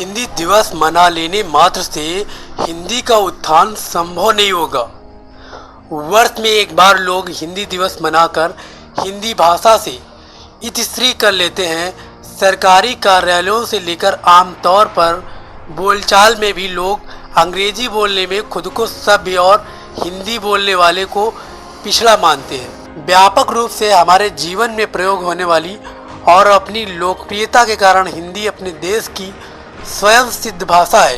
हिंदी दिवस मना लेने मात्र से हिंदी का उत्थान संभव नहीं होगा। वर्ष में एक बार लोग हिंदी दिवस मनाकर हिंदी भाषा से इतिश्री कर लेते हैं। सरकारी कार्यालयों से लेकर आमतौर पर बोलचाल में भी लोग अंग्रेजी बोलने में खुद को सभ्य और हिंदी बोलने वाले को पिछड़ा मानते हैं। व्यापक रूप से हमारे जीवन में प्रयोग होने वाली और अपनी लोकप्रियता के कारण हिंदी अपने देश की स्वयं सिद्ध भाषा है,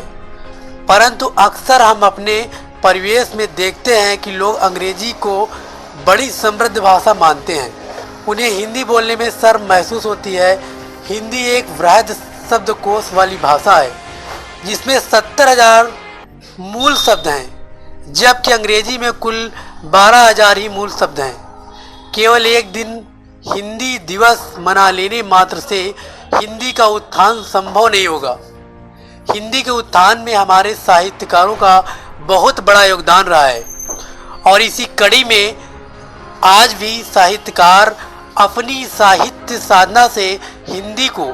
परंतु अक्सर हम अपने परिवेश में देखते हैं कि लोग अंग्रेजी को बड़ी समृद्ध भाषा मानते हैं। उन्हें हिंदी बोलने में शर्म महसूस होती है। हिंदी एक वृहद शब्दकोश वाली भाषा है जिसमें 70,000 मूल शब्द हैं, जबकि अंग्रेजी में कुल 12,000 ही मूल शब्द हैं। केवल एक दिन हिंदी दिवस मना लेने मात्र से हिंदी का उत्थान संभव नहीं होगा। हिंदी के उत्थान में हमारे साहित्यकारों का बहुत बड़ा योगदान रहा है और इसी कड़ी में आज भी साहित्यकार अपनी साहित्य साधना से हिंदी को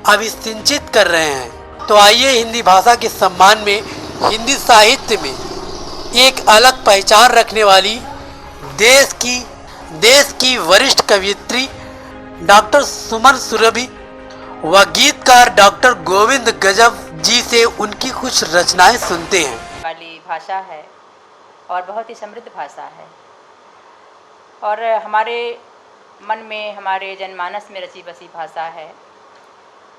अभिसिंचित कर रहे हैं। तो आइए हिंदी भाषा के सम्मान में हिंदी साहित्य में एक अलग पहचान रखने वाली देश की वरिष्ठ कवयित्री डॉक्टर सुमन सुरभि व गीतकार डॉक्टर गोविंद गजब जी से उनकी कुछ रचनाएं सुनते हैं। वाली भाषा है और बहुत ही समृद्ध भाषा है और हमारे मन में, हमारे जनमानस में रची बसी भाषा है।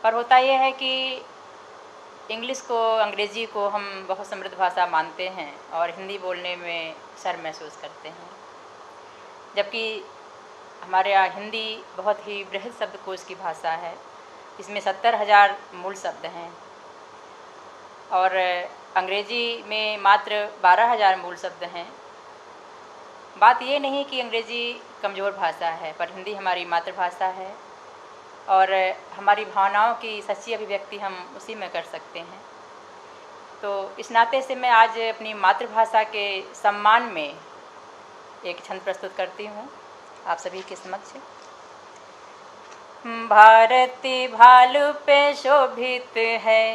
पर होता यह है कि इंग्लिश को, अंग्रेज़ी को हम बहुत समृद्ध भाषा मानते हैं और हिंदी बोलने में शर्म महसूस करते हैं, जबकि हमारे यहाँ हिंदी बहुत ही बृहद शब्दकोश की भाषा है। इसमें 70,000 मूल शब्द हैं और अंग्रेज़ी में मात्र 12,000 मूल शब्द हैं। बात ये नहीं कि अंग्रेज़ी कमज़ोर भाषा है, पर हिंदी हमारी मातृभाषा है और हमारी भावनाओं की सच्ची अभिव्यक्ति हम उसी में कर सकते हैं। तो इस नाते से मैं आज अपनी मातृभाषा के सम्मान में एक छंद प्रस्तुत करती हूँ आप सभी के समक्ष। भारती भालू पे शोभित है,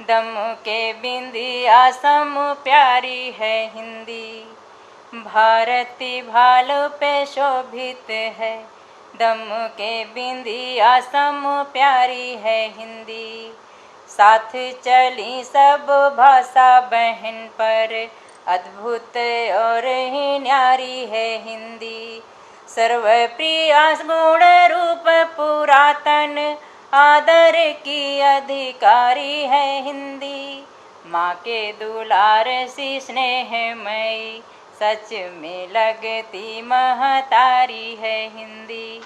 दम के बिंदिया सम प्यारी है हिंदी। भारती भालू पे शोभित है, दम के बिंदिया सम प्यारी है हिंदी। साथ चली सब भाषा बहन पर, अद्भुत और ही न्यारी है हिंदी। सर्वप्रिय गुण रूप पुरातन, आदर की अधिकारी है हिंदी। माँ के दुलार सी स्नेहमयी, सच में लगती महतारी है हिंदी।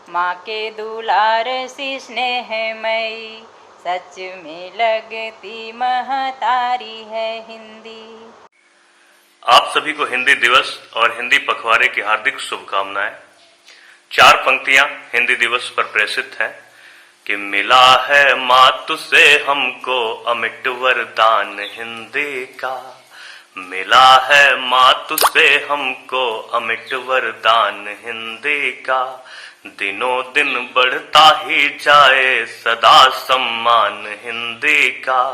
माँ के दुलार सी स्नेहमयी, सच में लगती महतारी है हिंदी। आप सभी को हिंदी दिवस और हिंदी पखवाड़े की हार्दिक शुभकामनाएं। 4 पंक्तियां हिंदी दिवस पर प्रेषित हैं कि मिला है मातु से हमको अमिट वरदान हिंदी का। मिला है मातु से हमको अमिट वरदान हिंदी का। दिनों दिन बढ़ता ही जाए सदा सम्मान हिंदी का।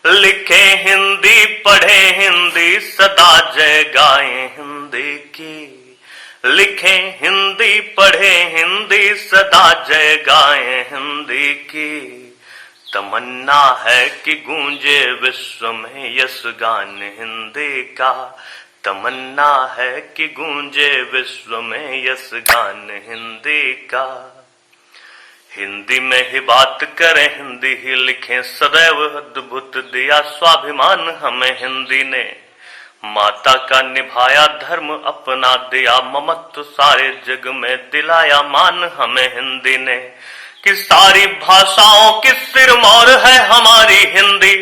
लिखे हिंदी, पढ़े हिंदी, सदा जय गाएं हिंदी की। लिखे हिंदी, पढ़े हिंदी, सदा जय गाएं हिंदी की। तमन्ना है कि गूंजे विश्व में यश गान हिंदी का। तमन्ना है कि गूंजे विश्व में यश गान हिंदी का। हिंदी में ही बात करें, हिंदी ही लिखें, सदैव अद्भुत दिया स्वाभिमान हमें हिंदी ने। माता का निभाया धर्म अपना दिया, ममत्व सारे जग में दिलाया मान हमें हिंदी ने। कि सारी भाषाओं की सिरमौर है हमारी हिंदी,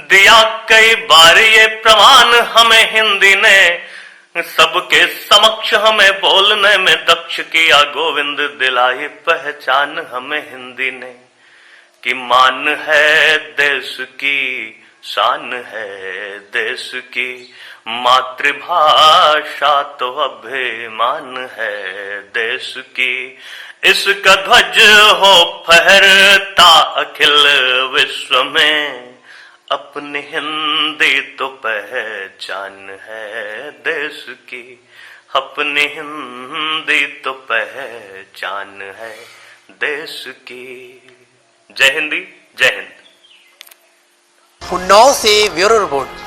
दिया कई बार ये प्रमाण हमें हिंदी ने। सबके समक्ष हमें बोलने में दक्ष किया, गोविंद दिलाई पहचान हमें हिंदी ने। कि मान है देश की, शान है देश की, मातृभाषा तो अभिमान है देश की। इसका ध्वज हो फहरता अखिल विश्व में, अपनी हिंदी तो पहचान है देश की, अपनी हिंदी तो पहचान है देश की। जय हिंदी, जय हिंद। उन्नाव से ब्यूरो रिपोर्ट।